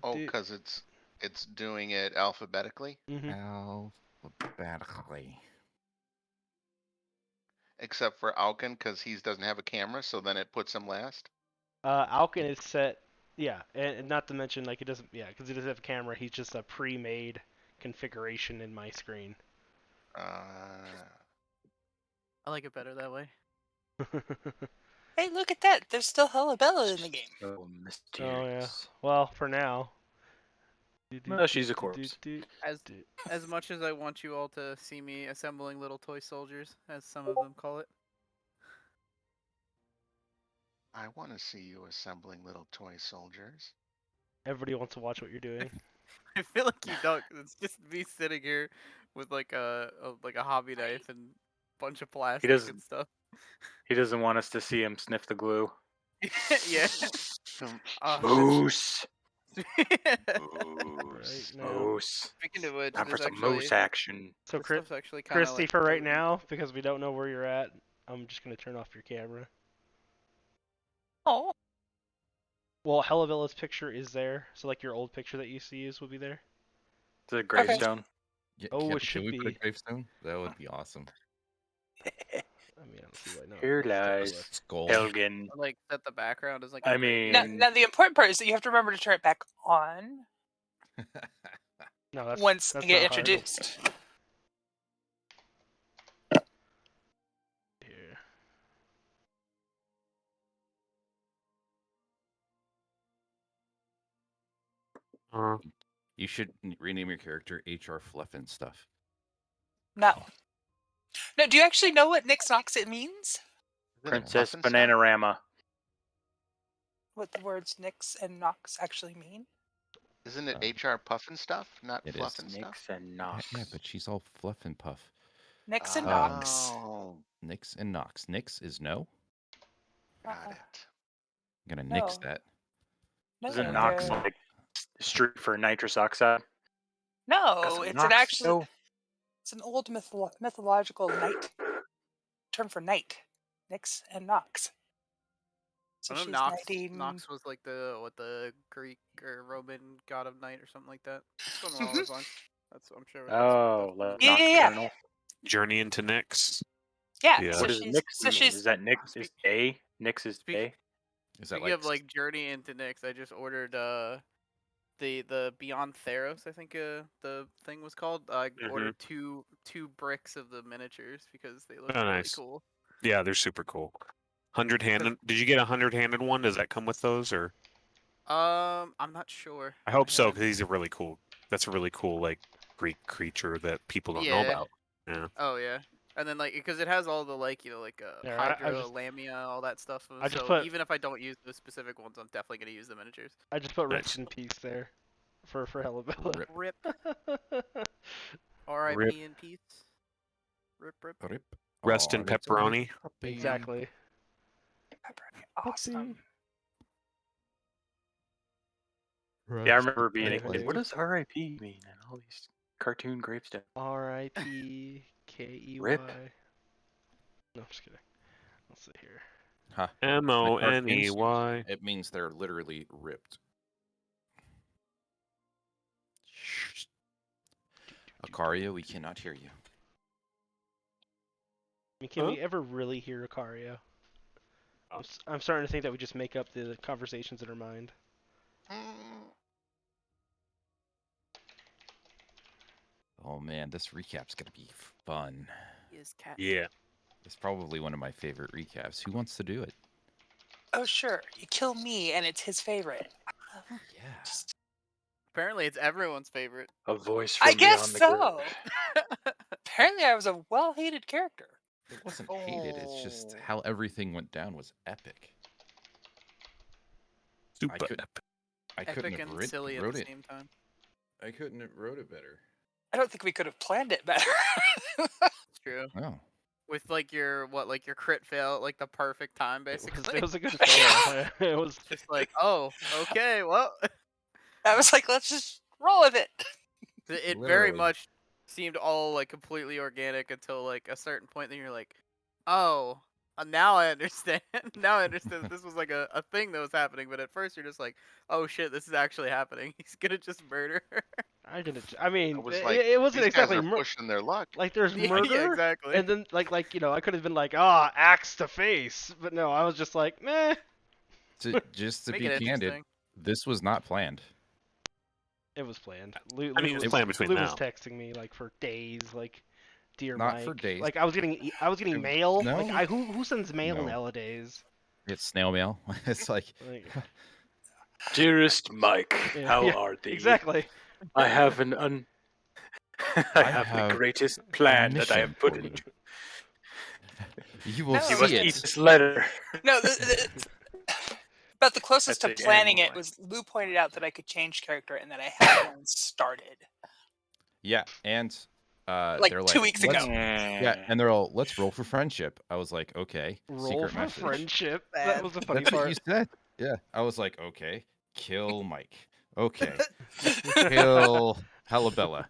Oh, because it's doing it alphabetically. Alphabetically. Except for Alkin, because he doesn't have a camera, so then it puts him last. Alkin is set, yeah, and not to mention like it doesn't, yeah, because he doesn't have a camera. He's just a pre-made configuration in my screen. Uh, I like it better that way. Hey, look at that! There's still Hellabella in the game. So mysterious. Oh yeah. Well, for now. Well, she's a corpse. As much as I want you all to see me assembling little toy soldiers, as some of them call it. I want to see you assembling little toy soldiers. Everybody wants to watch what you're doing. I feel like you don't. 'Cause it's just me sitting here with like a hobby knife and a bunch of plastic and stuff. He doesn't want us to see him sniff the glue. Yeah. Moose. Right now. Moose. Speaking of which, Time for there's some actually, moose action. So, this stuff's actually kinda Christy, like for right potent. now, because we don't know where you're at, I'm just gonna turn off your camera. Oh. Well, Hellavilla's picture is there, so like your old picture that you used to use will be there. The gravestone. Yeah, Oh, it should should we put a be. gravestone? That would be awesome. I mean, I don't see why not. Here Let's lies Skull. Helgen. Like set the background as like. I a mean- Now, the important part is that you have to remember to turn it back on No, that's once that's you get not hard. introduced. Here. You should rename your character HR Fluff and Stuff. No. No, do you actually know what Nix Nox it means? Is it a Princess puffin stuff? Bananarama. What the words Nix and Nox actually mean? Isn't it HR puffin stuff, not It is. fluffin stuff? Nix and Yeah, Nox. yeah, but she's all fluff and puff. Nix and Nox. Oh, Nix and Nox. Nix is no. got it. I'm gonna nix No. that. No, Isn't Nox they're- like street for nitrous oxide? no, Got some it's Nox, an actually. though. It's an old mythological knight term for knight. Nix and Nox. So I know she's Nox, knighting. Nox was like the Greek or Roman god of night or something like that. It's one along those lines. That's I'm sure. Oh, that's like Yeah, yeah, yeah. nocturnal. Journey into Nyx. Yeah. Yeah. So What does she's. Nix So mean? she's. Is that Nix is day? Nix is Speak- day? Is that Speaking of like Journey into Nyx, I just ordered the Beyond Theros, I think the thing was called. I ordered two bricks of the miniatures because they look Oh, really nice. cool. Yeah, they're super cool. 100-handed. Did you get a 100-handed one? Does that come with those, or? I'm not sure. I hope so, haven't- because he's a really cool. That's a really cool like Greek creature that people don't know Yeah. about. Yeah. Oh yeah, and then like because it has all the like Yeah, I Hydra, just- Lamia, all that stuff. I just So put- even if I don't use the specific ones, I'm definitely gonna use the miniatures. I just put Nice. Rest in Peace there for Hellabella. Rip. Rip. R.I.P. Rip. in peace. Rip. Rip. Rest in Aw, that's a pepperoni. puppy. Exactly. Awesome. Yeah, I remember being a Rip. kid. What does R.I.P. mean? And all these cartoon gravestones. R.I.P. K-E-Y. Rip. No, I'm just kidding. Let's see here. Huh. M-O-N-E-Y. It means they're literally ripped. Shh. Akaria, we cannot hear you. I mean, can we ever really hear Acario? I'm starting to think that we just make up the conversations in our mind. Oh man, this recap's gonna be fun. He is cat. Yeah. It's probably one of my favorite recaps. Who wants to do it? Oh sure, you kill me and it's his favorite. Yeah. Apparently, it's everyone's favorite. A voice from I guess beyond the so. Apparently, I was a well-hated character. It wasn't hated, it's just Oh. how everything went down was epic. Super could- epic. I couldn't Epic have and silly at wrote the it. same time. I couldn't have wrote it better. I don't think we could have planned it better. It's true. Oh. With like your crit fail at like the perfect time, It was, basically. it was a good fail. It was just like, oh, okay, well, I was like, let's just roll with it. it very Literally. much seemed all like completely organic until like a certain point. Then you're like, oh, now I understand. Now I understand that this was like a thing that was happening, but at first you're just like, oh shit, this is actually happening. He's gonna just murder her. I mean, I was it, like, it wasn't these guys exactly are pushing their luck. like there's Yeah, murder, exactly. and then like I could have been like, ah, axe to face, but no, I was just like, meh. Just to Make be it candid, interesting. this was not planned. It was planned. Lou, I mean, Lou it's was, planned between Lou now. was texting me like for days, like, dear Not Mike. for days. Like I was getting It- mail. no. Like who sends mail No. nowadays? It's snail mail. It's like, Like, Dearest Mike, yeah, how yeah, are thee? exactly. I have I have have the greatest a plan that I mission have put for you. into. You will No. You see must it. eat this letter. No, about the closest That's to the planning it animal was Lou pointed out that I could change character and that I had one started. Yeah, and Like they're 2 weeks "Let's-" ago. Yeah, and they're all, let's roll for friendship. I was like, okay. Roll Secret for message. friendship. Bad. That was the funny That's what you part. said. Yeah, I was like, okay, kill Mike. Okay, kill Halabella.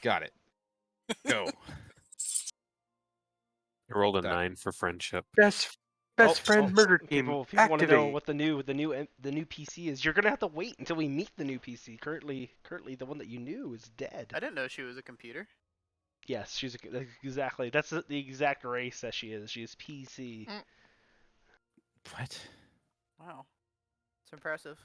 Got it. Go. I rolled a That- 9 for friendship. Best friend murder team. People want to know Activate. what the new PC is. You're gonna have to wait until we meet the new PC. Currently, the one that you knew is dead. I didn't know she was a computer. Yes, exactly. That's the exact race that she is. She is PC. What? Wow, it's impressive.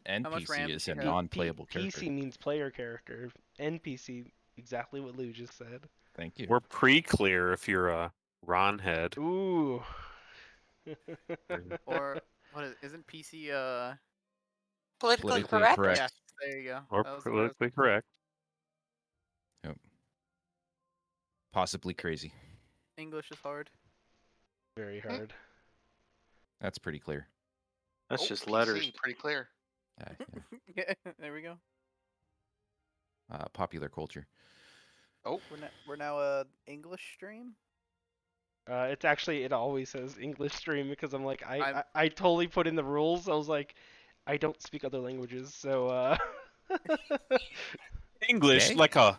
An much NPC RAM is does a she have? non-playable character. PC means player character. NPC, exactly what Lou just said. Thank you. We're pre-clear if you're a Ron head. Ooh. Or what isn't PC Politically Politically correct? correct. Yes, there you go. Or That was the word I was- politically correct. Possibly crazy. English is hard. Very hard. That's pretty clear. That's Oh, just PC, letters. pretty clear. Yeah, there we go. Popular culture. Oh, We're now a English stream. It's actually, it always says English stream because I'm like, I'm- I totally put in the rules. I was like, I don't speak other languages, so English, Okay.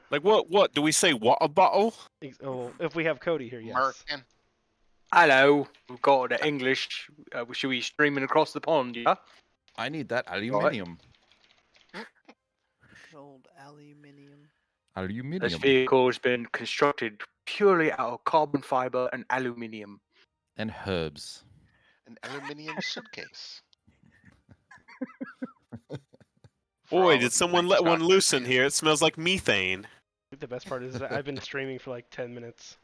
like what? Do we say water bottle? oh, if we have Cody here, yes. American. Hello, we've got the English. Should we streaming across the pond? Yeah. I need that aluminium. Good old aluminium. This Aluminium. vehicle has been constructed purely out of carbon fiber and aluminium. And herbs. An aluminium suitcase. For Boy, all did of someone Mike's let one chocolate loose in fans. here. It smells like methane. The best part is that I've been streaming for like 10 minutes.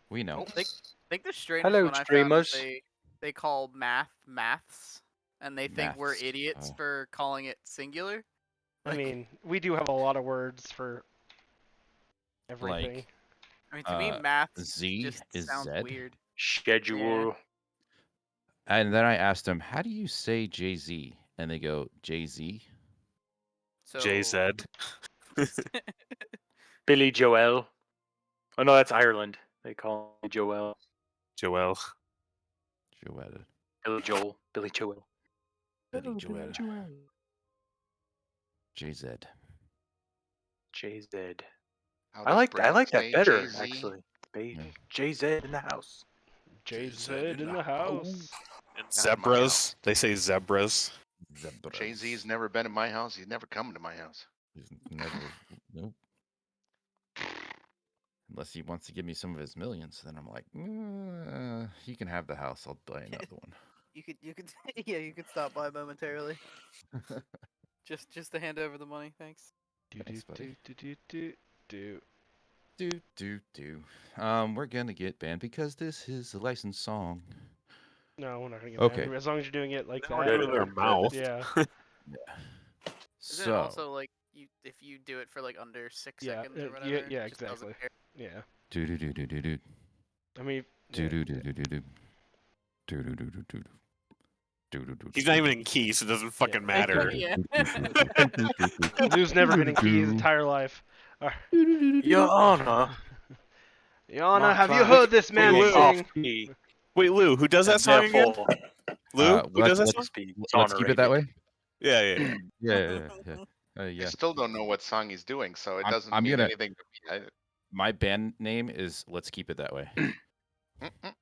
We know. I think the strangest Hello, one I found streamers. is they call maths, and they think we're Maths, idiots oh. for calling it singular. I Like- mean, we do have a lot of words for everything. I mean, to me, Uh, maths Z just is sounds Z? weird. Schedule. And then I asked them, how do you say Jay-Z? And they go, Jay-Z? So JZ. Billy Joel. Oh no, that's Ireland. They call me Joel. Joel. Joel. Billy Joel. Billy Joel. Billy Joel. JZ. JZ. How I does like Brad that say better Jay-Z? actually. Yeah. JZ in the house. JZ in the house. And Not in my house. zebras. They say zebras. Jay-Z's never been in my house. He's never come to my house. He's never. Nope. Unless he wants to give me some of his millions, then I'm like, he can have the house. I'll buy another one. you could yeah, you could stop by momentarily just to hand over the money. Thanks. Thanks, buddy. Do. We're gonna get banned because this is a licensed song. No, we're not gonna get Okay. banned. As long as you're doing it like Or that. go to their mouth. Yeah. Isn't it also like if you do it for like under 6 Yeah, seconds or yeah, whatever? yeah, it just doesn't exactly. care? Yeah. do do do do do do I mean, do do do do do do do do do do do. He's not even in key, so it doesn't fucking matter. Yeah. Lou's never been in key his entire life. Your Honor. Yana, My have you class heard this man Lou. sing? Speed. Wait, Lou, who does that And song again? therefore, Lou, who does that let's- song? speed. Let's keep it that way. Yeah, yeah, yeah. Yeah. I Yeah. still don't know what song he's doing, so it I'm- doesn't I'm mean gonna- anything to me. My band name is Let's Keep It That Way. Mm-mm.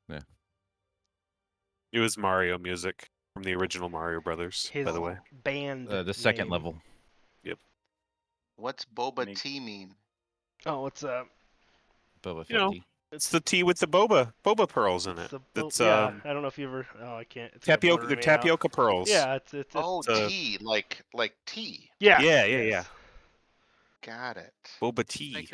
It was Mario music from the original Mario Brothers, His by the way. band. The second name. level. What's boba Me- tea mean? Oh, it's Boba You know, Fett. It's the tea with the boba pearls in it. It's yeah. I don't know if you ever. Oh, I can't. It's gonna tapioca. blur They're me out. tapioca pearls. Yeah, it's Oh, It's a- tea, like tea. yeah. Yeah. Yes. Got it. Boba Just tea.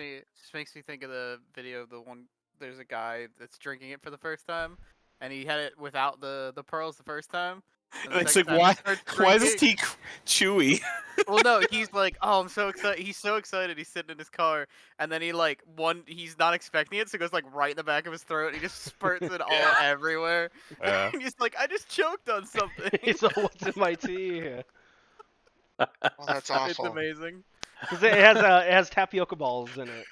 makes me think of the video of the one. There's a guy that's drinking it for the first time, and he had it without the pearls the first time. And the It's second like time he starts why is this drinking- tea chewy? Well, no, he's like, oh, I'm so excited. He's so excited. He's sitting in his car, and then he's not expecting it, so it goes like right in the back of his throat, and he just spurts it all everywhere. And he's like, I just choked on something. So what's in my tea? Oh, that's It's awful. amazing. Because it has tapioca balls in it.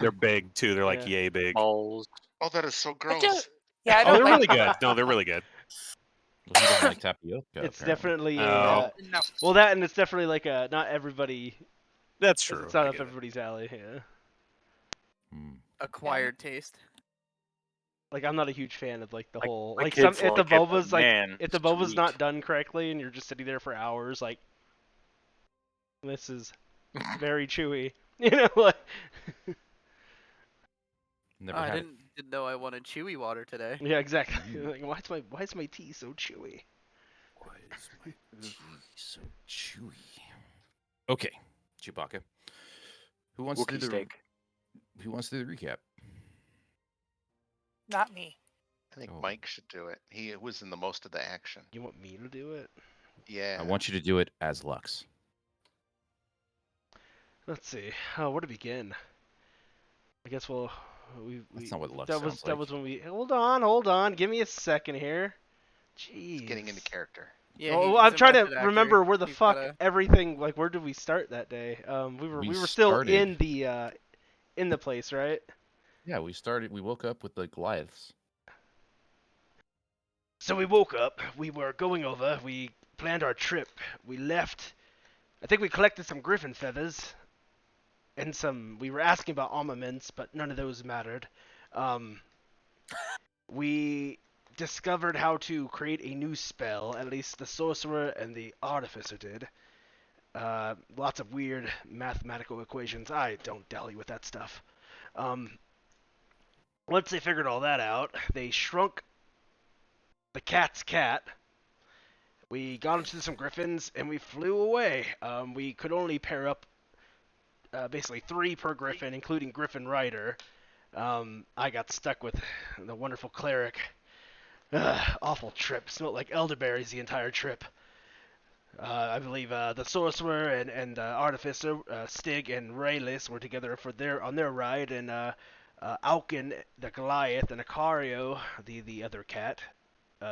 They're big too. They're like Yeah. yay big. Balls. Oh, that is so I gross. don't, yeah, I Oh, don't they're like really good. No, they're really good. Well, he doesn't like tapioca. It's apparently. definitely a. Oh. no. Well, that and it's definitely like a not everybody. That's true. It's not I up get it. everybody's alley. Yeah. Hmm. Acquired taste. Like I'm not a huge fan of like the Like, whole my like some kids if the like it, but boba's like man, if the boba's sweet. not done correctly and you're just sitting there for hours like this is very chewy. You know like Never I had it. didn't know I wanted chewy water today. yeah exactly. Mm. Like why is my tea so chewy? Why is my tea so chewy? Okay, Chewbacca. Who wants to Wookiee do the steak. Who wants to do the recap? Not me. I think Oh. Mike should do it. He was in the most of the action. You want me to do it? Yeah. I want you to do it as Lux. Let's see. Where to begin? I guess we That's not what Lux that was sounds that like. was when we hold on. Give me a second here. Jeez. He's getting into character. Yeah, Oh, he's I'm a trying to method actor. remember where the He's fuck gotta- everything like where did we start that day? We were still started- in the place, right? Yeah, we woke up with the Goliaths. So we woke up, we were going over, we planned our trip, we left. I think we collected some griffin feathers and we were asking about armaments, but none of those mattered. We discovered how to create a new spell, at least the sorcerer and the artificer did. Lots of weird mathematical equations. I don't dally with that stuff. Once they figured all that out, they shrunk the cat's cat. We got into some griffins and we flew away. We could only pair up basically 3 per griffin, including Griffin Rider. I got stuck with the wonderful cleric. Awful trip. Smelled like elderberries the entire trip. I believe the sorcerer and artificer, Stig and Raylis, were together on their ride, and Alkin, the Goliath, and Icario, the other cat,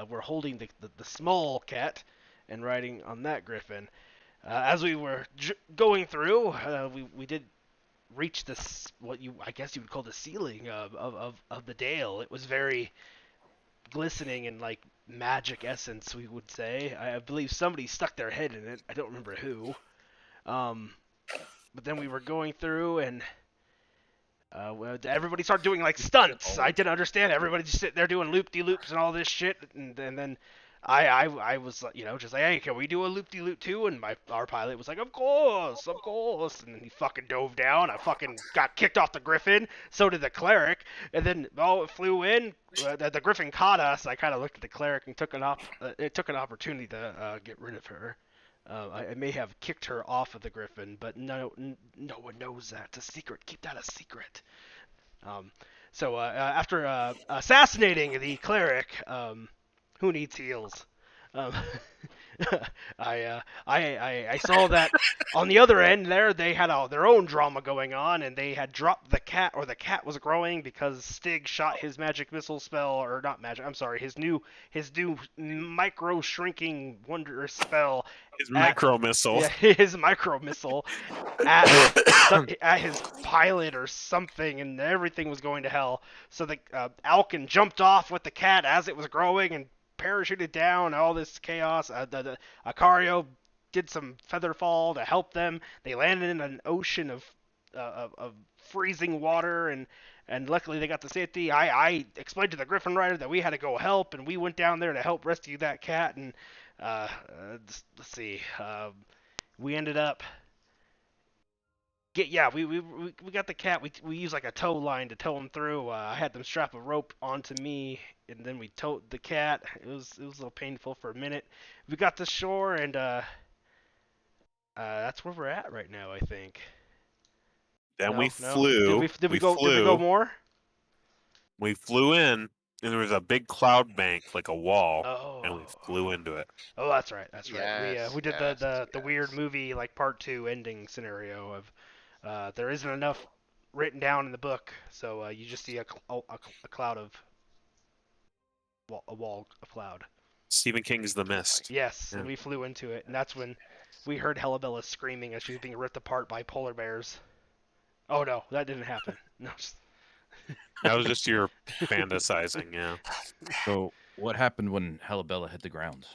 were holding the small cat and riding on that griffin. As we were going through, we did reach I guess you would call the ceiling of the dale. It was very glistening and like magic essence, we would say. I believe somebody stuck their head in it. I don't remember who. But then we were going through and everybody started doing like stunts. I didn't understand. Everybody just sitting there doing loop-de-loops and all this shit. And then I was, just like, hey, can we do a loop-de-loop too? And our pilot was like, of course. And then he fucking dove down. I fucking got kicked off the griffin. So did the cleric. And then, it flew in. The griffin caught us. I kind of looked at the cleric and took an opportunity to get rid of her. I may have kicked her off of the griffin, but no one knows that. It's a secret. Keep that a secret. So after assassinating the cleric, who needs heals? I saw that on the other end there they had their own drama going on, and they had dropped the cat, or the cat was growing because Stig shot his magic missile spell, or not magic. I'm sorry, his new micro shrinking wondrous spell. His micro missile. Yeah, his micro missile at his pilot or something, and everything was going to hell. So the Alkin jumped off with the cat as it was growing and parachuted down. All this chaos. The Icario did some feather fall to help them. They landed in an ocean of freezing water, and And luckily they got to safety. I explained to the Griffin Rider that we had to go help, and we went down there to help rescue that cat. And let's see, we ended up we got the cat. We used like a tow line to tow him through. I had them strap a rope onto me, and then we towed the cat. It was a little painful for a minute. We got to shore, and that's where we're at right now, I think. Then No, we no. flew. Did we go more? We flew in, and there was a big cloud bank, like a wall, and we Oh. flew into it. Oh, that's right. That's right. Yes, We did yes, the weird movie like part 2 ending scenario of there isn't enough written down in the book, so you just see a cloud of a wall of cloud. Stephen King's The Mist. Yes, Yeah. and we flew into it, and that's when we heard Helabella screaming as she was being ripped apart by polar bears. Oh no, that didn't happen. No. That was just your fantasizing, yeah. So, what happened when Helabella hit the ground?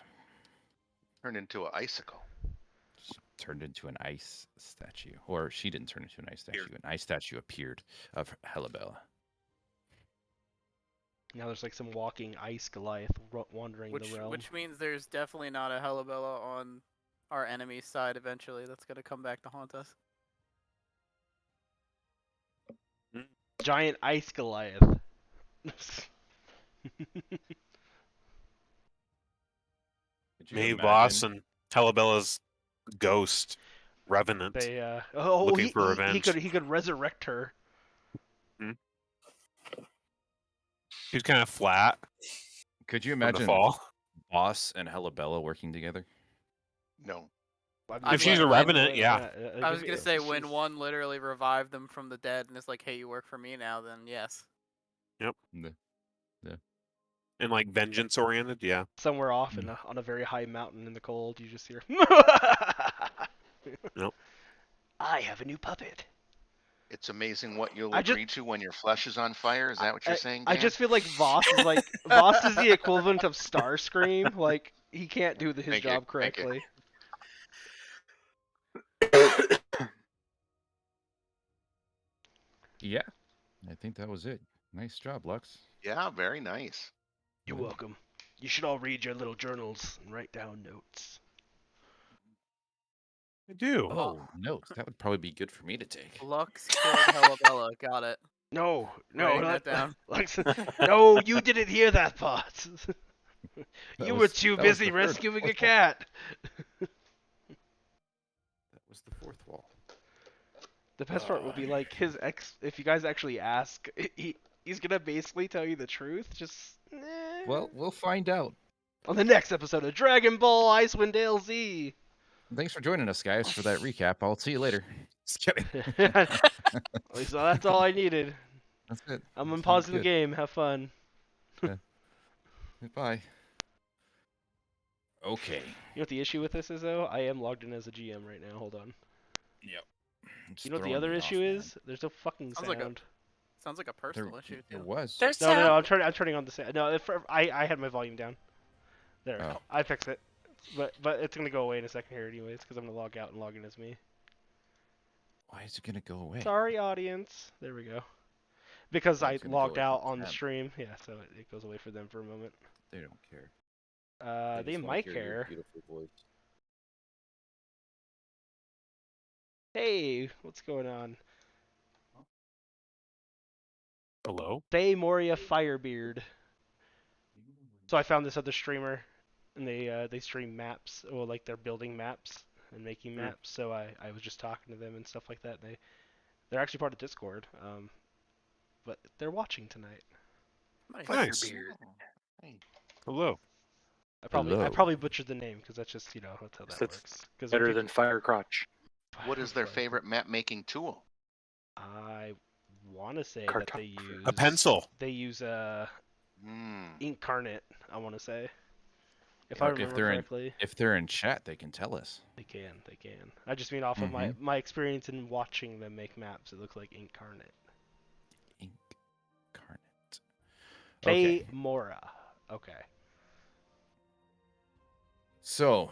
Turned into an icicle. She turned into an ice statue. Or she didn't turn into an ice statue. Appeared. An ice statue appeared of Helabella. Now there's like some walking ice Goliath wandering the realm. Which means there's definitely not a Helabella on our enemy's side eventually. That's gonna come back to haunt us. Giant ice Goliath. Could you Maybe imagine? Boss and Telebella's ghost, Revenant. They Looking for revenge. he could resurrect her. She's kind of flat Could you from the imagine fall. Boss and Helabella working together? No. If she's a revenant, yeah. I was gonna say when one literally revived them from the dead and it's like, hey, you work for me now, then yes. Yep. Yeah. And like vengeance oriented, yeah. Somewhere off on a very high mountain in the cold, you just hear. Nope. I have a new puppet. It's amazing what you'll I just- agree to when your flesh is on fire. Is that what you're saying, I Dan? just feel like Voss is Voss is the equivalent of Starscream. Like he can't do his Thank you, job thank you. correctly. Yeah. I think that was it. Nice job, Lux. Yeah, very nice. You're welcome. You should all read your little journals and write down notes. I do. Oh, notes. That would probably be good for me to take. Lux killed Helabella. Got it. No, Writing not that down. no, you didn't hear that part. That You were was- too that was busy the rescuing a fourth wall. cat. That was the fourth wall. The best part would be like his ex. If you guys actually ask, he's gonna basically tell you the truth. Just Well, we'll find out. on the next episode of Dragon Ball Icewind LZ. Thanks for joining us, guys, for that recap. I'll see you later. Just kidding. At least that's all I needed. That's it. I'm Sounds unpausing the good. game. Have fun. Goodbye. Okay. You know what the issue with this is though? I am logged in as a GM right now. Hold on. Yep. You know what the other issue is? There's no fucking Sounds sound. like Sounds like a personal issue There too. was. There's No, sound. I'm turning on the sound. No, I had my volume down. There, Oh. I fixed it. But it's gonna go away in a second here anyways, because I'm gonna log out and log in as me. Why is it gonna go away? Sorry, audience. There we go. Because Oh, I it's gonna go logged away out from on the tab. stream. Yeah, so it goes away for them for a moment. They don't care. They just wanna might hear your care. Beautiful voice. Hey, what's going on? Hello? Say Moria Firebeard. So I found this other streamer, and they stream maps, or like they're building maps and making maps. So I was just talking to them and stuff like that. And they're actually part of Discord. But they're watching tonight. Nice. Hey, Hello. I Hello. probably butchered the name because that's just that's how that That's works. 'Cause Better people- than fire crotch. what is their favorite map making tool? I want to say Carton- that they use A pencil. They use Hmm. Incarnate. I want to say, if Yeah, I if remember they're in- correctly, If they're in chat, they can tell us. they can. They can. I just mean off of my experience in watching them make maps. It looks like Incarnate. Incarnate. Faye Okay. Mora. Okay. So,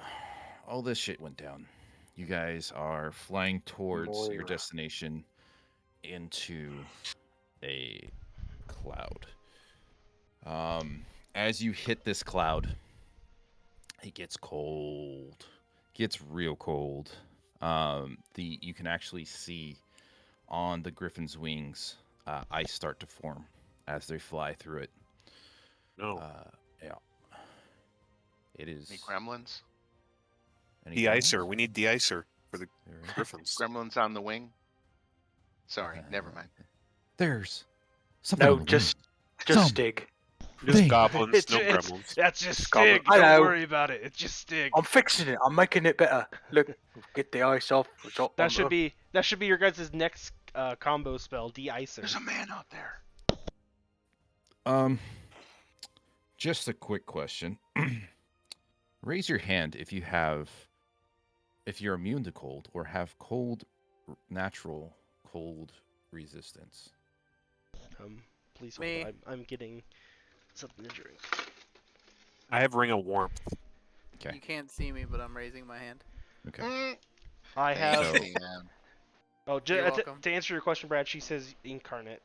all this shit went down. You guys are flying towards your Moira. destination into a cloud. As you hit this cloud, it gets cold. Gets real cold. You can actually see on the griffin's wings ice start to form as they fly through it. No. Yeah. It is. Any gremlins? Any De-icer. gremlins? We need de-icer for the There is. griffins. Gremlins on the wing? Sorry, never mind. There's something on No, the just Some Stig. Just thing. goblins, no gremlins. That's just Just goblin- Stig. Don't Hello. worry about it. It's just Stig. I'm fixing it. I'm making it better. Look, get the ice off. It's up That on should the- be your guys' next combo spell, de-icer. There's a man out there. Just a quick question. Raise your hand if you're immune to cold or have natural cold resistance. Please hold Me. on. I'm getting something to drink. I have ring of warmth. Okay. You can't see me, but I'm raising my hand. Okay. I have. So- Man. Oh, You're welcome. to answer your question, Brad, she says incarnate,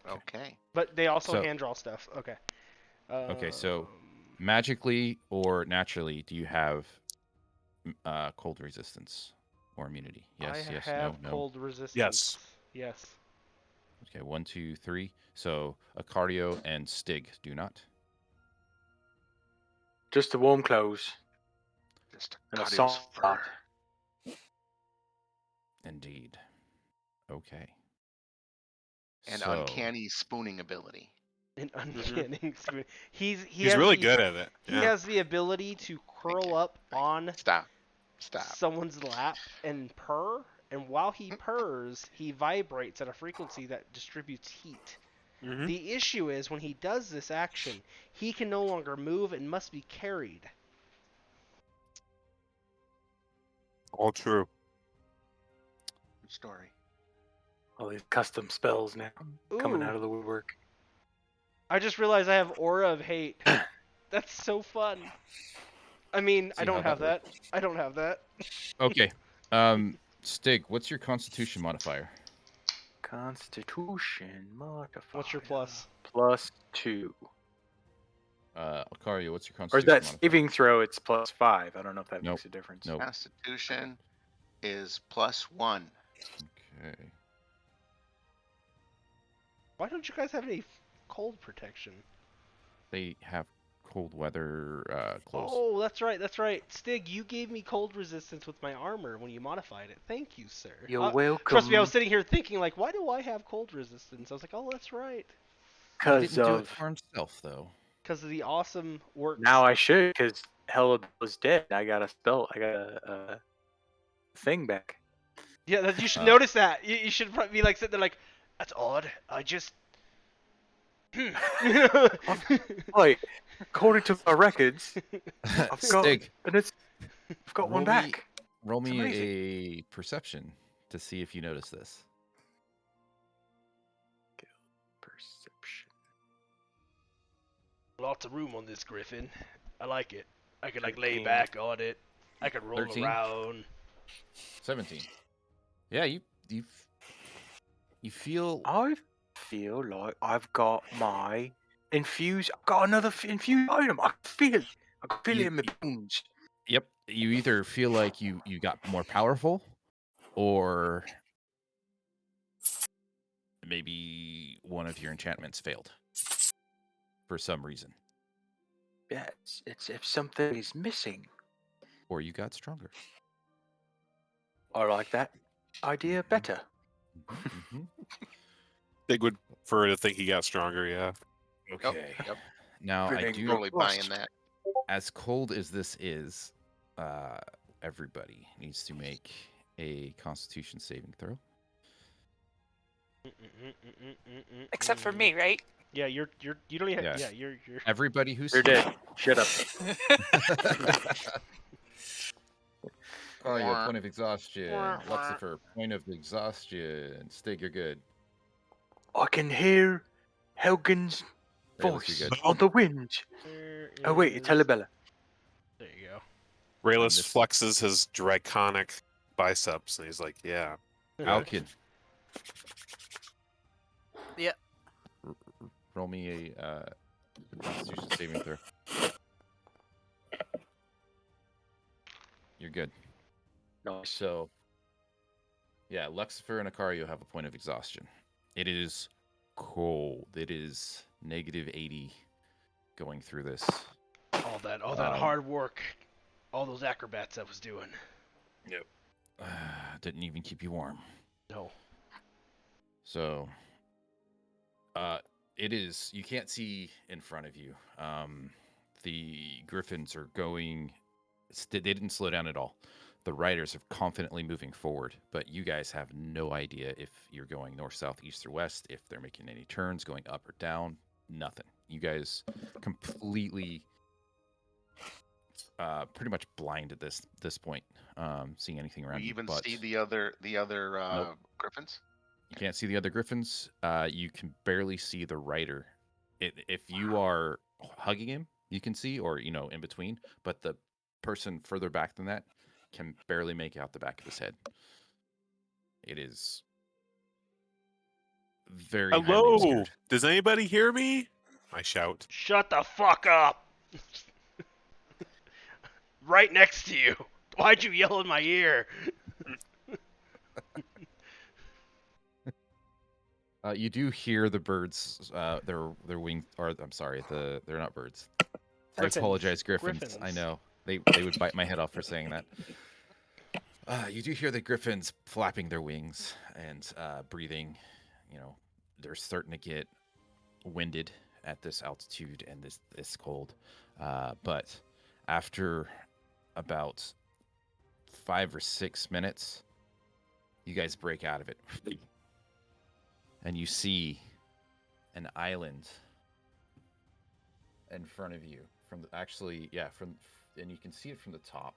Okay. but they also So- hand draw stuff. Okay. Okay, so- Um, Magically or naturally, do you have cold resistance or immunity? Yes, I yes, have no, cold resistance. Yes. Yes. no. Okay, 1, 2, 3. So a cardio and Stig do not. Just the warm clothes. Just And a cardio's soft fur. part. Indeed. Okay. And So- uncanny spooning ability. An uncanny. He's He's really good at it. He Yeah. has the ability to curl up on Stop. someone's lap and purr, and while he purrs, he vibrates at a frequency that distributes heat. Mhm. The issue is when he does this action, he can no longer move and must be carried. All true. Good story. All these custom spells now coming Ooh. out of the woodwork. I just realized I have Aura of Hate. That's so fun. I mean, I See don't how have that that. I don't have that. Okay. Stig, what's your constitution modifier? Constitution modifier. What's your plus? +2. Alcario, what's your Or is constitution that modifier? saving throw? It's +5. I don't know if that Nope. makes a difference. Nope. Constitution is +1. Okay. Why don't you guys have any cold protection? They have cold weather clothes. Oh, that's right, that's right. Stig, you gave me cold resistance with my armor when you modified it. Thank you, sir. You're welcome. Trust me, I was sitting here thinking, like, why do I have cold resistance? I was like, oh, that's right. He Because didn't do it of for himself, though. Because of the awesome work. now I should, because Hella was dead. I got a thing back. Yeah, you should notice that. You should probably be like sitting there like, that's odd. I just. Like, according to my records, I've got Stig, I've got one roll me- back. roll It's me amazing. a perception to see if you notice this. Perception. Lots of room on this griffin. I like it. I could like lay 13. back on it. I could roll 13? around. 17. Yeah, you feel I feel like I've got my infuse. I've got another infused item. I can feel it. I can feel it in my bones. Yep. You either feel like you got more powerful, or maybe one of your enchantments failed for some reason, Yeah, it's if something is missing. or you got stronger. I like that idea better. Mhm. Stig would prefer to think he got stronger. Yeah. Okay. Yep. Now I Everything do, Totally buying robust. that. as cold as this is, everybody needs to make a Constitution saving throw. Except for me, right? Yeah, you don't even. Yeah. Yeah, you're. Everybody who's You're dead. Shut up. Oh, your point of exhaustion. Lucifer, point of exhaustion. Stig, you're good. I can hear Helgen's Rayless, voice you're good. on the wind. Oh wait, it's Helibella. There you go. Rayless this- flexes his draconic biceps, and he's like, "Yeah." Alkin. Yeah, roll me a Constitution saving throw. You're good. Nice. So, yeah, Lucifer and Akario have a point of exhaustion. It is cold. It is -80 going through this. All that hard work, all those acrobats I was doing. Yep. Didn't even keep you warm. No. So, it is. You can't see in front of you. The griffins are going. They didn't slow down at all. The riders are confidently moving forward, but you guys have no idea if you're going north, south, east, or west. If they're making any turns, going up or down. Nothing. You guys completely, pretty much blind at this point. Seeing anything around We you. even But see the other Nope. griffins. you can't see the other griffins. You can barely see the rider. If you are hugging him, you can see, or in between. But the person further back than that can barely make out the back of his head. It is very highly Hello. obscured. Does anybody hear me? I shout. Shut the fuck up! Right next to you. Why'd you yell in my ear? You do hear the birds. Their wings. Or I'm sorry. They're not birds. I Griffins. apologize, griffins. I Griffins. know they would bite my head off for saying that. You do hear the griffins flapping their wings and breathing. They're starting to get winded at this altitude and this cold. But after about 5 or 6 minutes, you guys break out of it. And you see an island in front of you. And you can see it from the top.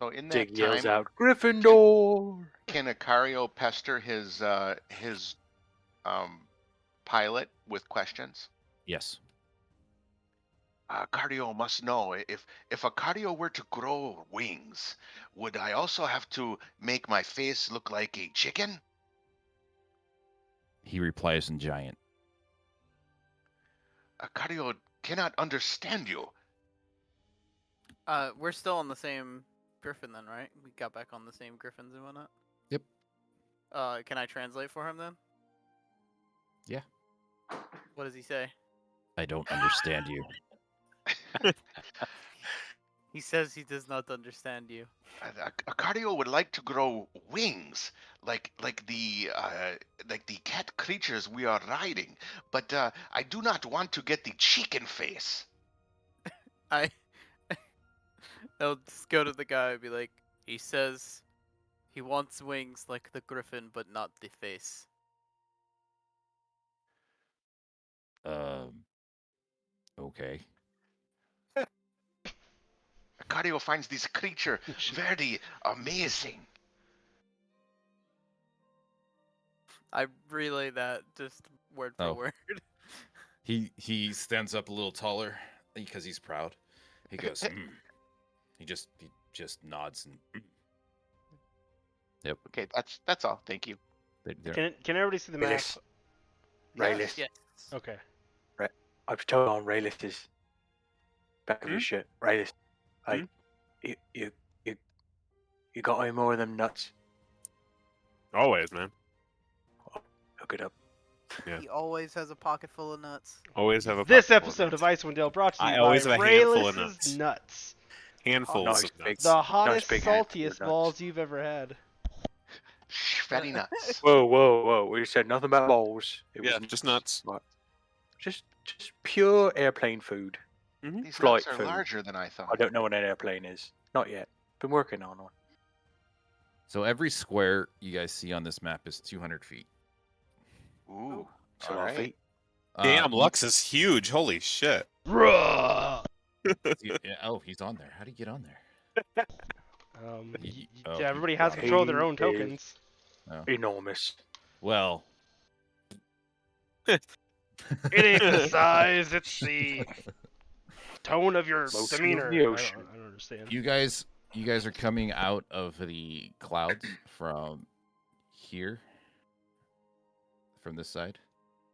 So in that Dig yells time, out, Gryffindor! can Acario pester his pilot with questions? Yes. Cardio must know if a cardio were to grow wings, would I also have to make my face look like a chicken? He replies in giant. Cardio cannot understand you. We're still on the same griffin then, right? We got back on the same griffins and whatnot. Yep. Can I translate for him then? Yeah. What does he say? I don't understand you. He says he does not understand you. Cardio would like to grow wings, like the cat creatures we are riding, but I do not want to get the chicken face. I'll just go to the guy and be like, he says he wants wings like the griffin, but not the face. Okay. Cardio finds this creature very amazing. I relay that just word for Oh. word. He stands up a little taller because he's proud. He goes, He just nods and Yep. Okay, that's all. Thank you. Can everybody see the map? Raylis. Raylis. Yes. Okay. I've told on Raylis's back of your shit. Raylis. You got any more of them nuts? Always, man. Hook it up. Yeah. He always has a pocket full of nuts. Always have a. This pocket full episode of nuts. Icewind Dale brought to you I by always have a handful of Raylis's nuts. nuts. Handfuls Nice of big- nuts. The hottest, big handful of saltiest nuts. balls you've ever had. Very nuts. Whoa. We said nothing about balls. It Yeah, was just nuts. Right. Just pure airplane food. These Flight nuts are food. larger than I thought. I don't know what an airplane is. Not yet. Been working on one. So every square you guys see on this map is 200 feet. Ooh, It's a all lot of right. feet. Damn, Lux is huge. Holy shit. Bruh! He's on there. How do you get on there? Yeah, everybody has got it. control of their own He is- tokens. Enormous. Well, It ain't the size, it's the tone of your Motion of demeanor. the ocean. I don't understand. you guys are coming out of the clouds from here. from this side.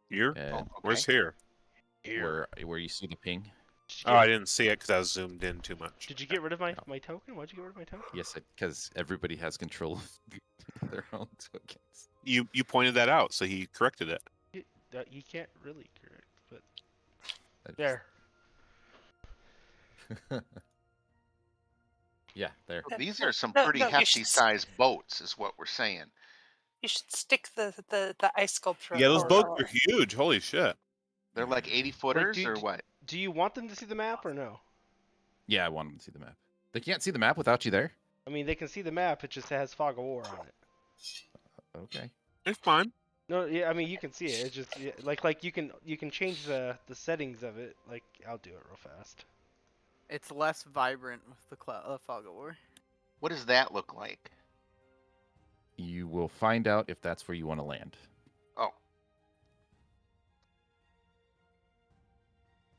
Here? And Where's here? where you see the ping? Oh, I didn't see it because I was zoomed in too much. Did you get rid of my token? Why'd you get rid of my token? Yes, because everybody has control of their own tokens. You pointed that out, so he corrected it. You can't really correct, but That there. Yeah, there. These are some No, pretty no, you hefty should sized boats, is what we're saying. You should stick the ice sculpture. Yeah, those boats or- are huge. Holy shit. They're like 80 footers or what? Do you want them to see the map or no? Yeah, I want them to see the map. They can't see the map without you there? I mean, they can see the map. It just has Fog of War on it. Okay. It's fine. No, yeah, I mean you can see it. It's just like you can change the settings of it. Like I'll do it real fast. It's less vibrant with the fog of war. What does that look like? You will find out if that's where you want to land. Oh,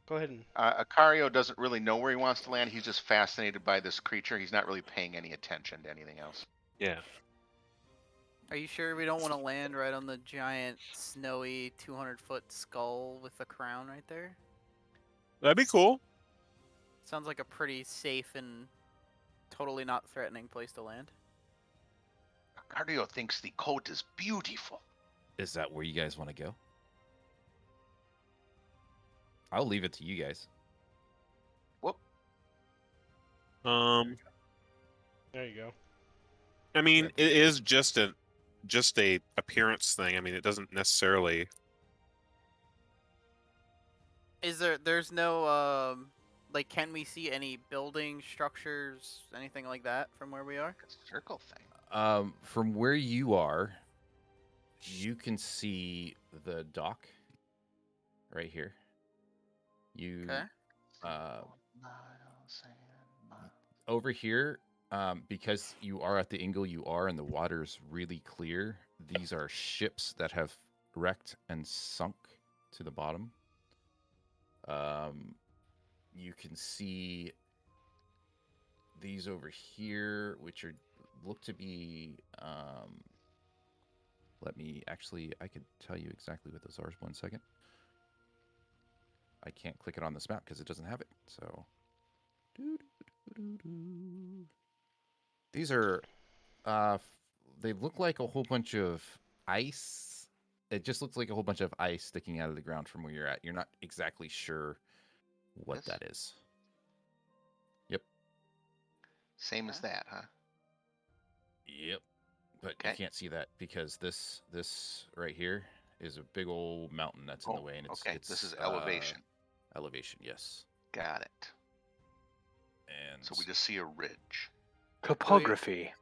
Go ahead and. Acario doesn't really know where he wants to land. He's just fascinated by this creature. He's not really paying any attention to anything else. Yeah. Are you sure we don't want to land right on the giant, snowy, 200-foot skull with the crown right there? That'd be cool. Sounds like a pretty safe and totally not threatening place to land. Acario thinks the coat is beautiful. Is that where you guys want to go? I'll leave it to you guys. Whoop. There you go. I mean, it is just a appearance thing. I mean, it doesn't necessarily. There's no like, can we see any building structures, anything like that from where we are? Circle thing. From where you are, you can see the dock right here. You Okay. over here, because you are at the angle you are and the water's really clear, these are ships that have wrecked and sunk to the bottom. You can see these over here, which look to be. I could tell you exactly what those are. 1 second. I can't click it on this map because it doesn't have it. So, these are, they look like a whole bunch of ice. It just looks like a whole bunch of ice sticking out of the ground from where you're at. You're not exactly sure what that is. Yep. Same as that, huh? Yep. But you can't see that because this right here is a big old mountain that's in the way, and it's this is elevation. Elevation, yes. Got it. And so we just see a ridge. Topography.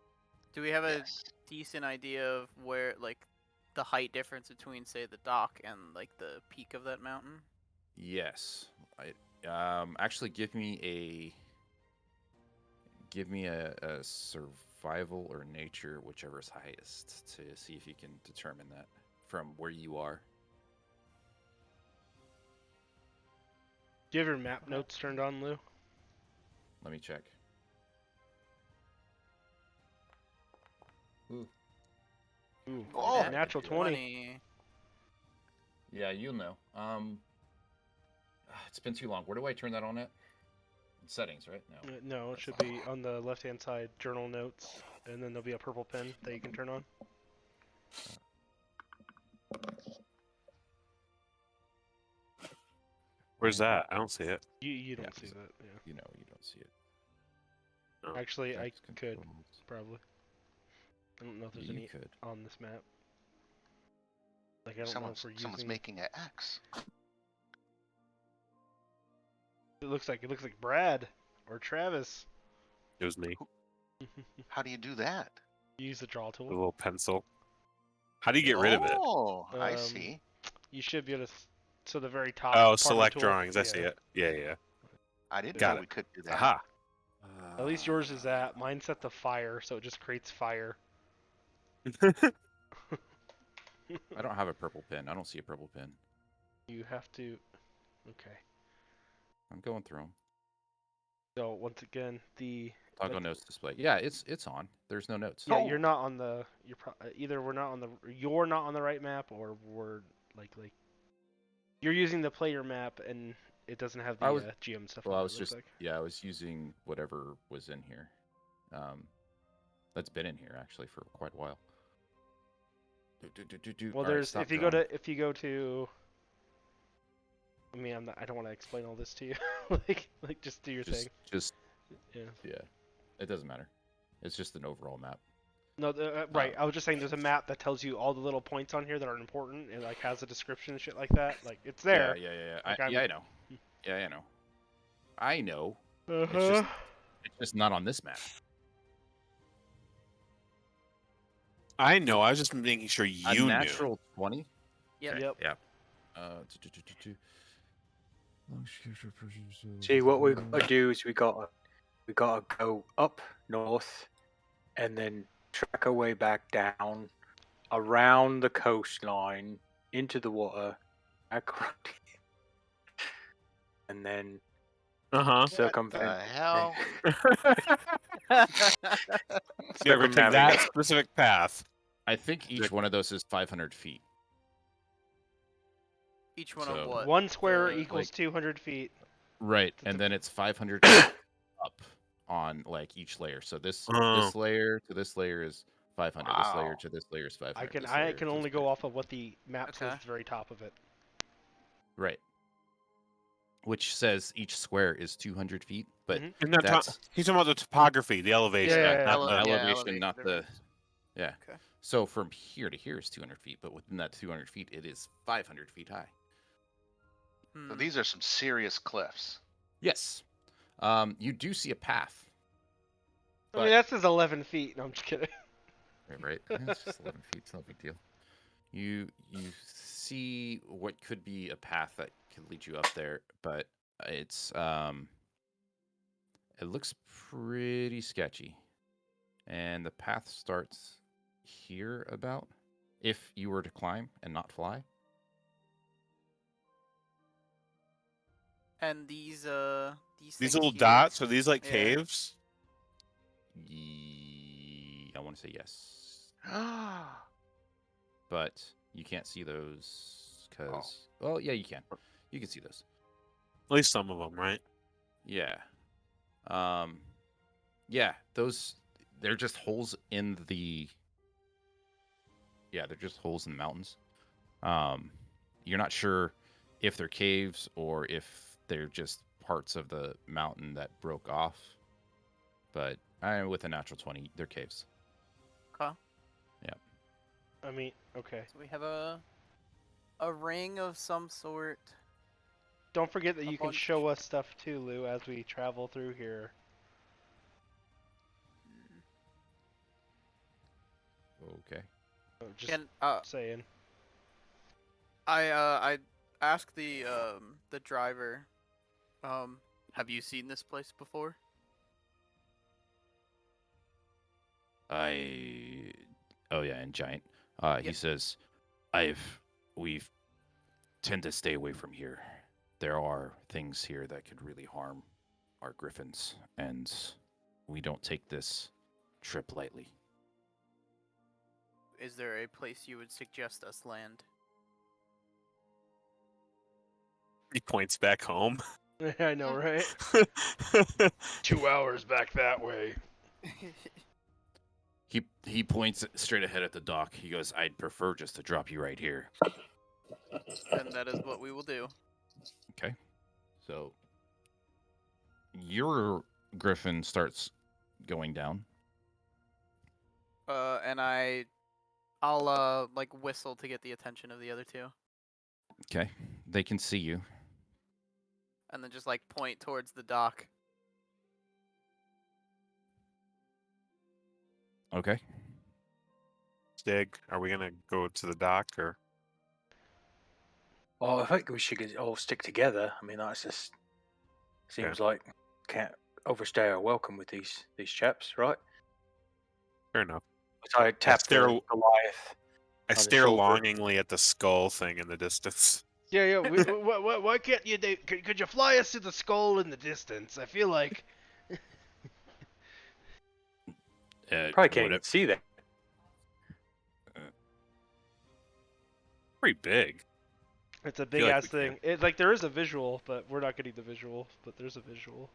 Do we have a decent idea of where, like, the height difference between, say, the dock and like the peak of that mountain? Yes. Actually, give me a survival or nature, whichever is highest, to see if you can determine that from where you are. Do you have your map notes turned on, Lou? Let me check. Ooh. Oh, natural 20. Yeah, you'll know. It's been too long. Where do I turn that on at? Settings, right? No. No, it should be on the left-hand side, journal notes, and then there'll be a purple pen that you can turn on. Where's that? I don't see it. You don't see that, yeah. You don't see it. Oh. Actually, I could, probably. I don't know if there's any on this map. Like, I don't know if we're using... Someone's making an X. It looks like Brad or Travis. It was me. How do you do that? You use the draw tool. A little pencil. How do you get rid of it? Oh, I see. You should be able to. So the very top. Oh, select drawings. I see it. Yeah. I didn't know we could do that. Aha. At least yours is that. Mine's set to fire, so it just creates fire. I don't have a purple pen. I don't see a purple pen. You have to. Okay. I'm going through them. So once again, the Toggle notes display. Yeah, it's on. There's no notes. yeah, you're not on the either you're not on the right map, or we're like you're using the player map and it doesn't have the I was GM stuff well, on I it. was Looks just like. I was using whatever was in here. That's been in here actually for quite a while. Well, All right, there's stop if you drawing. go to. I mean, I don't want to explain all this to you. like just do your thing. Just Yeah. It doesn't matter. It's just an overall map. No, right. I was just saying there's a map that tells you all the little points on here that are important and like has a description and shit like that. Like it's there. Yeah. Like, I know. Yeah, I know. I know. Uh-huh. It's just not on this map. I know. I was just making sure you A knew. natural 20. Yep. Yeah. See, what we gotta do is we gotta go up north, and then track our way back down, around the coastline, into the water, back around, and then circumvent. The hell? You ever take that specific path? I think each one of those is 500 feet. Each one So- of what? One square The- equals 200 feet. Right, and then it's 500 feet up on like each layer. So this layer to this layer is 500. This layer Wow. to this layer is 500. I can this layer I can to only this go layer- off of what the map says Okay. at the very top of it. Right. Which says each square is 200 feet, but Mhm. And that's, he's talking about the topography, the elevation, Yeah, not the the elevation, not the. difference. Yeah. Okay. So from here to here is 200 feet, but within that 200 feet, it is 500 feet high. So Hmm. these are some serious cliffs. Yes. You do see a path. I mean, that says 11 feet. No, I'm just kidding. Right. It's just 11 feet. It's no big deal. You see what could be a path that could lead you up there, but it's it looks pretty sketchy. And the path starts here about if you were to climb and not fly. And these these things little here? dots. Are these like Yeah. caves? I want to say yes, but you can't see those because well, yeah, you can. You can see those. At least some of them, right? Yeah. Yeah, those they're just holes in the they're just holes in the mountains. You're not sure if they're caves or if they're just parts of the mountain that broke off. But with a natural 20, they're caves. Okay. I mean, okay. So we have a ring of some sort. Don't forget that A you can bunch. show us stuff too, Lou, as we travel through here. Okay. Just Can saying. I asked the driver, have you seen this place before? Oh yeah, and giant. He Yep. says, we've tend to stay away from here. There are things here that could really harm our griffins, and we don't take this trip lightly. Is there a place you would suggest us land? He points back home. I know, right? 2 hours back that way. He points straight ahead at the dock. He goes, "I'd prefer just to drop you right here." And that is what we will do. Okay. So your griffin starts going down. And I'll like whistle to get the attention of the other two, Okay. They can see you. and then just like point towards the dock. Okay. Stig, are we gonna go to the dock or? Well, I think we should all stick together. I mean, that's just seems like can't overstay our welcome with these chaps, right? Fair enough. So I tapped stare- Goliath. I On the stare shoulder. longingly at the skull thing in the distance. Yeah. Why can't you? Could you fly us to the skull in the distance? I feel like Probably can't even see that. Pretty big. It's a big like ass we thing. It, like there is a visual, but we're not getting the visual. But there's a visual.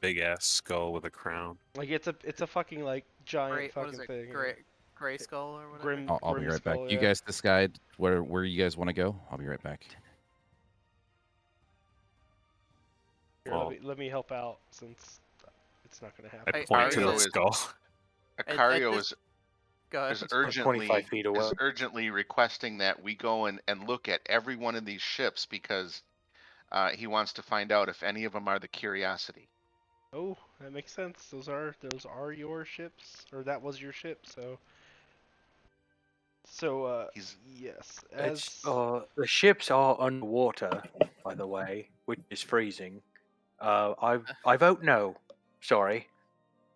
Big ass skull with a crown. Like it's a fucking like giant Gray, what fucking is it? thing. Gray skull or whatever. Grim. I'll be Grim right back. skull, You yeah. guys decide where you guys want to go. I'll be right back. Here, Well- let me help out since it's not gonna happen. I Hey, point to Ario the is- skull. Acario this- is Go ahead. is It's urgently 25 feet away. is urgently requesting that we go and look at every one of these ships because he wants to find out if any of them are the Curiosity. Oh, that makes sense. Those are your ships, or that was your ship. So He's- yes, It's as the ships are underwater, by the way, which is freezing. I vote no. Sorry,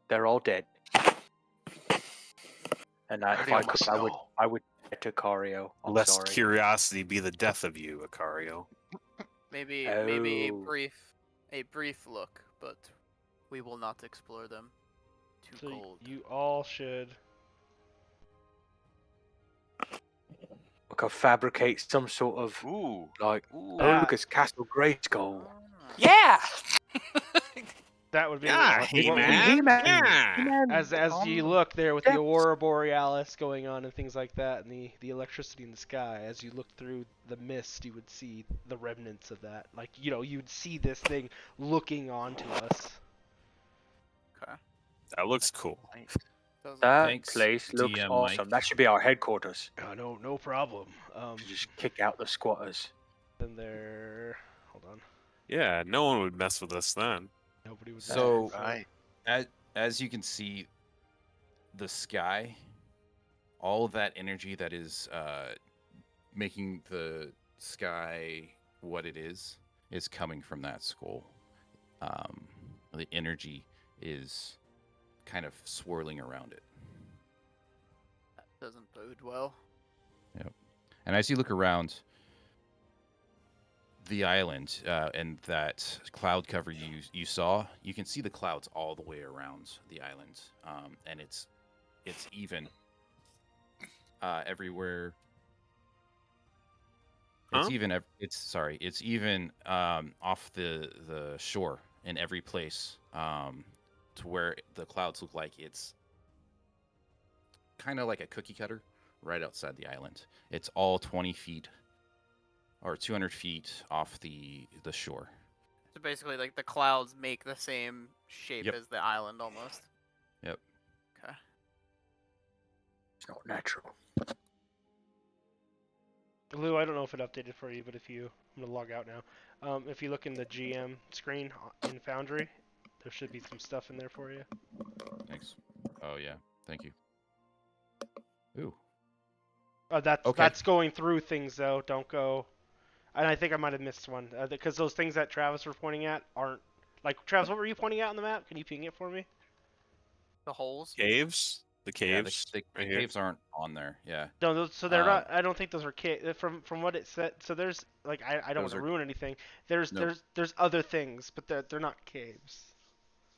they're all dead. And if Ario I must could, know. I would to Cario. I'm Lest sorry. curiosity be the death of you, Acario. Maybe Oh. a brief look, but we will not explore them. Too so cold. you all should. I could fabricate some sort of Ooh. like. Ooh. Oh, look, it's Castle Grayskull. Ah. Yeah. That would be Yeah, what- He-Man. Yeah. As you look there with the aurora borealis going on and things like that, and the electricity in the sky, as you look through the mist, you would see the remnants of that. Like you'd see this thing looking onto us. Okay. That looks cool. Doesn't- That Thanks, place looks DM awesome. Mike. That should be our headquarters. No problem. Should just kick out the squatters. Then there. Hold on. Yeah, no one would mess with us then. Nobody would. So- Right. As you can see, the sky, all of that energy that is making the sky what it is coming from that skull. The energy is kind of swirling around it. that doesn't bode well. And as you look around the island and that cloud cover you saw, you can see the clouds all the way around the island, and it's even everywhere. It's Huh? even. It's even off the shore in every place, to where the clouds look like it's kind of like a cookie cutter right outside the island. It's all 20 feet or 200 feet off the shore. So basically, like the clouds make the same shape Yep. as the island almost. Yep. Okay. It's not natural. Lou, I don't know if it updated for you, but I'm gonna log out now. If you look in the GM screen in Foundry, there should be some stuff in there for you. Thanks. Oh yeah. Thank you. Ooh. That's Okay. that's going through things though. Don't go. And I think I might have missed one because those things that Travis was pointing at aren't like Travis. What were you pointing at on the map? Can you ping it for me? The holes. Caves? The Yeah, caves? the right here? caves aren't on there. Yeah. No, so they're Um, not. I don't think those are from what it said. So there's like I don't want Those to are- ruin anything. There's No. there's other things, but they're not caves.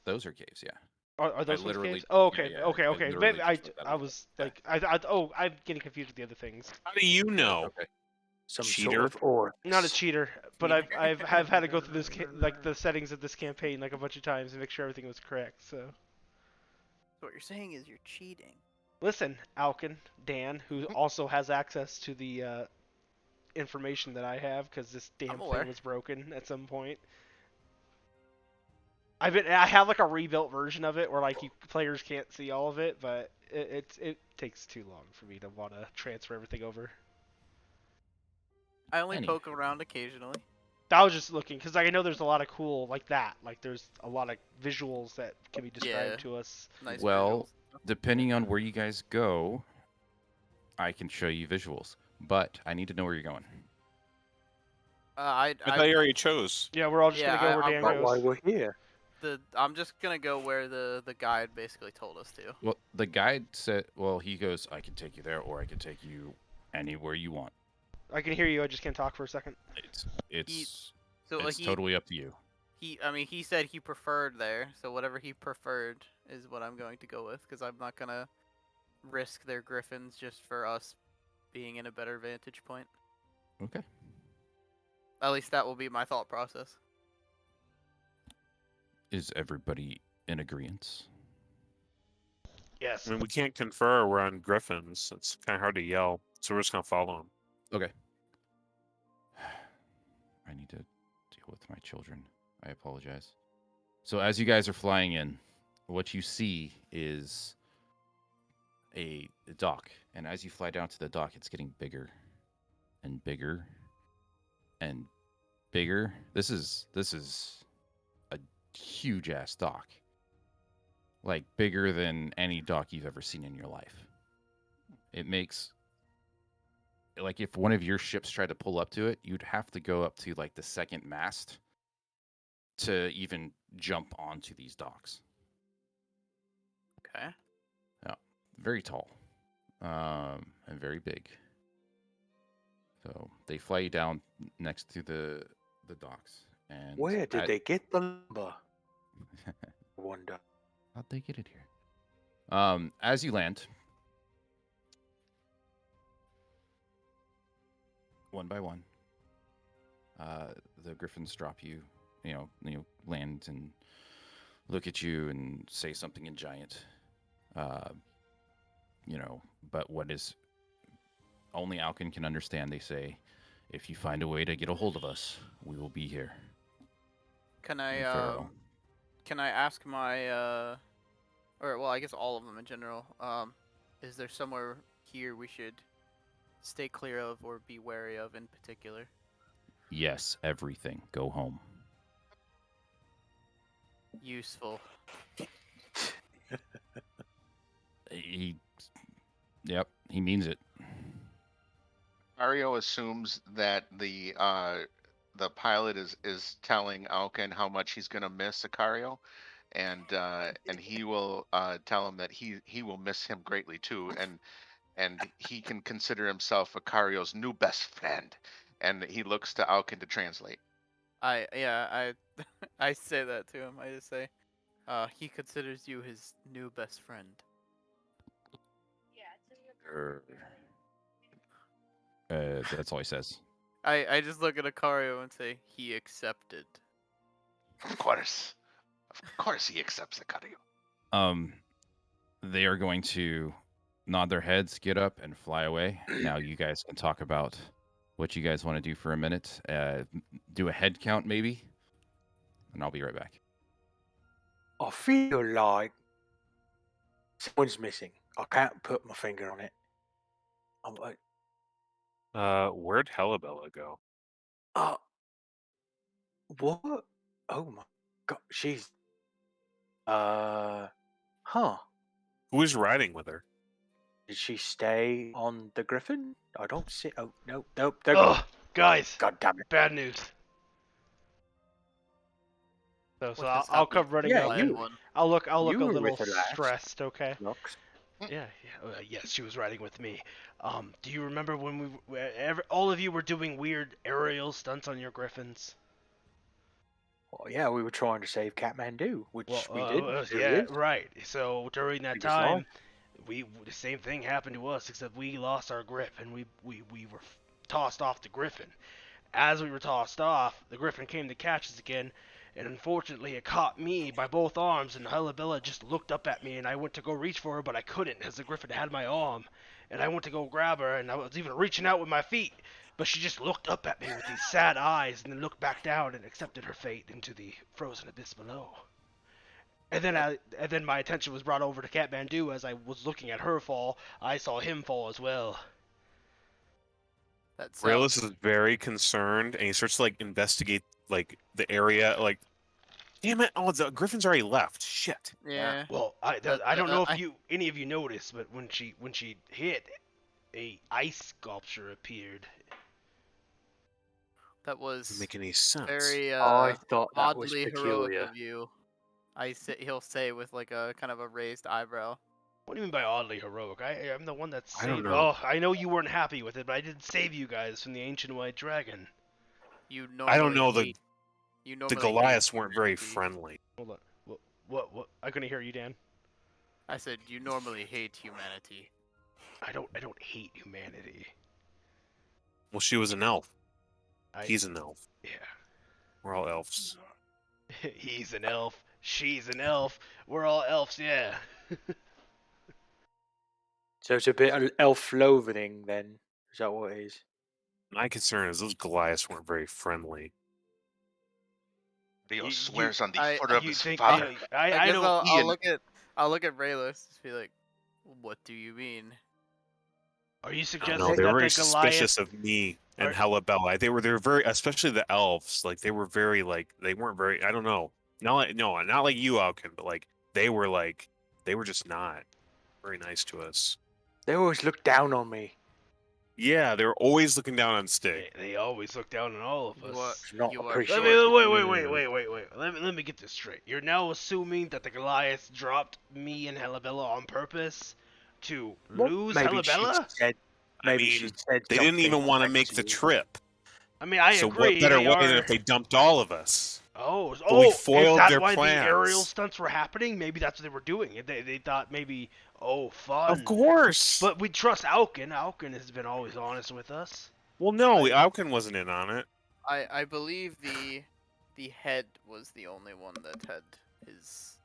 Those are caves. Yeah. Are those ones literally- caves? Oh, yeah, okay, yeah, okay, I okay. literally Maybe I just looked that I up. was Yeah. like I'm getting confused with the other things. How do you know? Okay. Some Cheater? sort of ore. Not a cheater, but I've had to go through this like the settings of this campaign like a bunch of times and make sure everything was correct. So So what you're saying is you're cheating. listen, Alkin, Dan, who also has access to the information that I have because this damn I'm aware. thing was broken at some point. I have like a rebuilt version of it where like you players can't see all of it, but it takes too long for me to want to transfer everything over. I only Any- poke around occasionally. I was just looking because I know there's a lot of cool like that. Like there's a lot of visuals that can be described Yeah. to us. Nice Well, visuals. depending on where you guys go, I can show you visuals, but I need to know where you're going. I thought you already chose. Yeah, we're all just Yeah, gonna go where I'm Dan Not goes. why we're here. I'm just gonna go where the guide basically told us to. Well, the guide said, well, he goes, I can take you there, or I can take you anywhere you want. I can hear you. I just can't talk for a second. It's So like totally up to you. he said he preferred there, so whatever he preferred is what I'm going to go with, because I'm not gonna risk their griffins just for us being in a better vantage point. Okay. At least that will be my thought process. Is everybody in agreement? Yes. I mean, we can't confer. We're on griffins. It's kind of hard to yell, so we're just gonna follow him. Okay. I need to deal with my children. I apologize. So as you guys are flying in, what you see is a dock, and as you fly down to the dock, it's getting bigger and bigger and bigger. This is a huge ass dock, like bigger than any dock you've ever seen in your life. It makes, like, if one of your ships tried to pull up to it, you'd have to go up to like the second mast to even jump onto these docks. Okay. Yeah, very tall, and very big. So they fly you down next to the docks. And Where did they get the lumber? I wonder. How'd they get it here? As you land, one by one, the griffins drop you. Land and look at you and say something in giant. But what is only Alkin can understand, they say, if you find a way to get a hold of us, we will be here. Can And I farewell. can I ask my or well, I guess all of them in general. Is there somewhere here we should stay clear of or be wary of in particular? Yes, everything. Go home. Useful. Yep, he means it. Mario assumes that the pilot is telling Alkin how much he's gonna miss Sicario, and he will tell him that he will miss him greatly too, and he can consider himself Sicario's new best friend, and he looks to Alkin to translate. I I say that to him. I just say, he considers you his new best friend. That's all he says. I just look at Acario and say he accepted. Of course he accepts Sicario. They are going to nod their heads, get up, and fly away. Now you guys can talk about what you guys want to do for a minute. Do a head count, maybe, and I'll be right back. I feel like someone's missing. I can't put my finger on it. I'm like, Where'd Hellabella go? what? Oh my god, she's huh? Who is riding with her? Did she stay on the Griffin? I don't see. Oh no, nope. There Ugh, guys, God damn it! bad news. So What I'll, has I'll happened? come running Yeah, out. you- and I'll look a you were little with her last. stressed. Okay. Looks. Yeah. Yes, she was riding with me. Do you remember when all of you were doing weird aerial stunts on your griffins? Well, yeah, we were trying to save Kathmandu, which we did. There he yeah, is. right. So during that He was time, the same thing happened to us, except we lost our grip and we were tossed off the griffin. As we were tossed off, the griffin came to catch us again, and unfortunately it caught me by both arms, and Helabella just looked up at me, and I went to go reach for her, but I couldn't, as the griffin had my arm, and I went to go grab her, and I was even reaching out with my feet, but she just looked up at me with these sad eyes, and then looked back down and accepted her fate into the frozen abyss below. And then my attention was brought over to Kathmandu. As I was looking at her fall, I saw him fall as well. That Raelis sounds is very concerned, and he starts to investigate the area. Damn it! Oh, the Griffin's already left. Shit. yeah. Well, I don't know if any of you noticed, but when she hit, a ice sculpture appeared. That Doesn't was make any sense. very I thought that was oddly peculiar. heroic of you. He'll say with like a kind of a raised eyebrow. What do you mean by oddly heroic? I'm the one that I don't saved. know. Oh, I know you weren't happy with it, but I did save you guys from the ancient white dragon. You I don't normally know hate You The normally Goliaths hate weren't very humanity. friendly. Hold on. What? I couldn't hear you, Dan. I said you normally hate humanity. I don't hate humanity. Well, she was an elf. I He's an elf. yeah. We're all elves. He's an elf. She's an elf. We're all elves. Yeah. So it's a bit of elf loathing then. Is that what it is? My concern is those Goliaths weren't very friendly. Rio You- swears on the I- foot of you his think? father. I guess don't. I'll Ian. look at Rayless. Just be like, what do you mean? Are you I don't suggesting know. They were that very the Goliath? suspicious of me and are- Helabella. They were very, especially the elves. Like they were very they weren't very. I don't know. Not like you, Alkin, but they were just not very nice to us. They always look down on me. Yeah, they were always looking down on Stig. They always look down on all of You us. are, It's not you are appreciated. Wait. Let me get this straight. You're now assuming that the Goliath dropped me and Helabella on purpose to lose Maybe Helabella? she said. Maybe I she mean, said. They didn't even want to something make the you. trip. I mean, I So agree. what better they way are... than if they dumped all of us? Oh, we is foiled that their why plans. the aerial stunts were happening? Maybe that's what they were doing. They thought maybe, fun. Of course. But we trust Alkin. Alkin has been always honest with us. Well, no, Alkin wasn't in on it. I believe the head was the only one that had his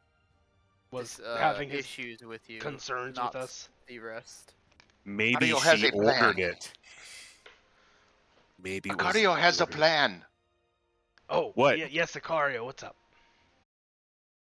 Having his issues with you, concerns not with us. the rest. Maybe Acario has she a plan. ordered it. Maybe it was Acario has a ordered. plan. Oh, What? Yes, Sicario, what's up?